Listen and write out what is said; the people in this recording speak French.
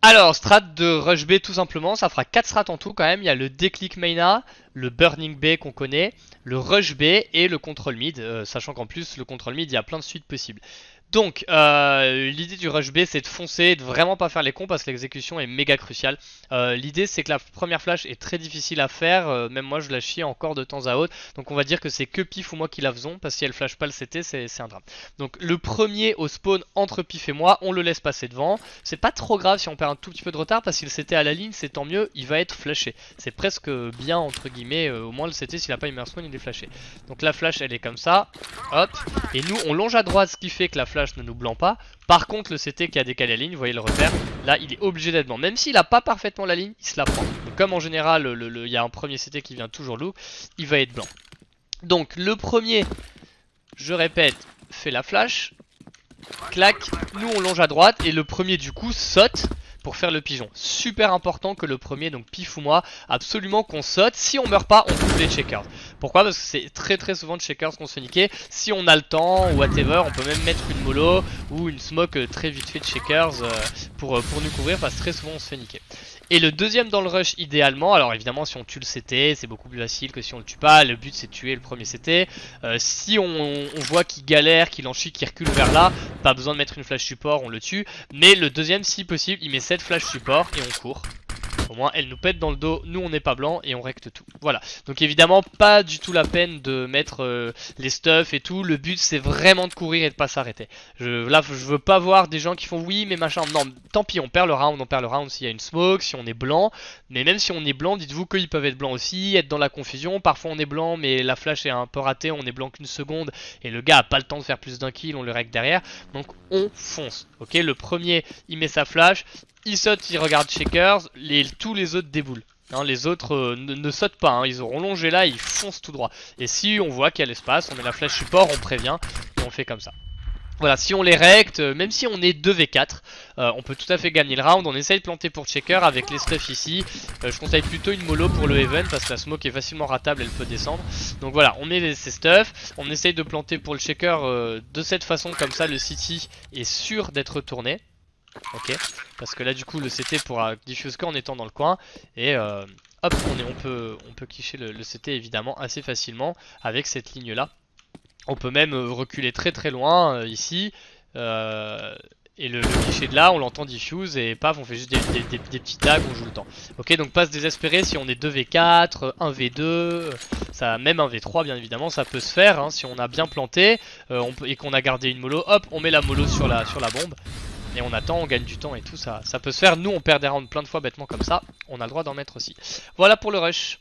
Alors, strat de Rush B tout simplement, ça fera 4 strats en tout quand même. Il y a le déclic main A, le burning B qu'on connaît, le rush B et le control mid, sachant qu'en plus le control mid il y a plein de suites possibles. Donc l'idée du rush B c'est de foncer, de vraiment pas faire les cons parce que l'exécution est méga cruciale. L'idée c'est que la première flash est très difficile à faire, même moi je la chie encore de temps à autre. Donc on va dire que c'est que Pif ou moi qui la faisons parce que si elle flash pas le CT c'est un drame. Donc le premier au spawn entre Pif et moi, on le laisse passer devant. C'est pas trop grave si on perd un tout petit peu de retard parce que si le CT à la ligne c'est tant mieux, il va être flashé. C'est presque bien entre guillemets, au moins le CT s'il a pas immersion il est flashé. Donc la flash elle est comme ça, hop, et nous on longe à droite ce qui fait que la flash ne nous blanc pas. Par contre le CT qui a décalé la ligne, vous voyez le repère, là il est obligé d'être blanc. Même s'il a pas parfaitement la ligne, il se la prend. Donc, comme en général il y a un premier CT qui vient toujours loup, il va être blanc. Donc le premier, je répète, fait la flash, clac, nous on longe à droite et le premier du coup saute pour faire le pigeon. Super important que le premier, donc Pif ou moi, absolument qu'on saute. Si on meurt pas, on coupe les checkers. Pourquoi? Parce que c'est très souvent de checkers qu'on se fait niquer. Si on a le temps ou whatever, on peut même mettre une mollo ou une smoke très vite fait de checkers pour nous couvrir parce que très souvent on se fait niquer. Et le deuxième dans le rush idéalement, alors évidemment si on tue le CT c'est beaucoup plus facile que si on le tue pas, le but c'est de tuer le premier CT. Si on voit qu'il galère, qu'il en chie, qu'il recule vers là, pas besoin de mettre une flash support, on le tue. Mais le deuxième si possible il met 7 flash support et on court. Au moins elle nous pète dans le dos, nous on n'est pas blanc et on recte tout. Voilà, donc évidemment pas du tout la peine de mettre les stuffs et tout. Le but c'est vraiment de courir et de pas s'arrêter. Là je veux pas voir des gens qui font oui mais machin. Non, tant pis on perd le round s'il y a une smoke, si on est blanc. Mais même si on est blanc, dites-vous qu'ils peuvent être blancs aussi, être dans la confusion. Parfois on est blanc mais la flash est un peu ratée, on est blanc qu'une seconde et le gars a pas le temps de faire plus d'un kill, on le règle derrière. Donc on fonce, ok. Le premier il met sa flash, il saute, il regarde Shakers, tous les autres déboulent. Hein, les autres ne sautent pas, hein, ils auront longé là, ils foncent tout droit. Et si on voit qu'il y a l'espace, on met la flash support, on prévient, et on fait comme ça. Voilà, si on les recte, même si on est 2v4, on peut tout à fait gagner le round. On essaye de planter pour checker avec les stuffs ici. Je conseille plutôt une mollo pour le Heaven parce que la smoke est facilement ratable, elle peut descendre. Donc voilà, on met ces stuffs, on essaye de planter pour le checker de cette façon, comme ça le city est sûr d'être tourné. Ok, parce que là du coup le CT pourra diffuse qu'en étant dans le coin. Et hop, on peut clicher le CT évidemment assez facilement avec cette ligne là. On peut même reculer très loin ici. Et le cliché de là, on l'entend diffuse et paf, on fait juste des petits tags, on joue le temps. Ok, donc pas se désespérer si on est 2v4, 1v2, ça, même 1v3 bien évidemment, ça peut se faire hein, si on a bien planté et qu'on a gardé une mollo. Hop, on met la mollo sur la bombe. Et on attend, on gagne du temps et tout, ça peut se faire. Nous on perd des rounds plein de fois bêtement comme ça, on a le droit d'en mettre aussi. Voilà pour le rush.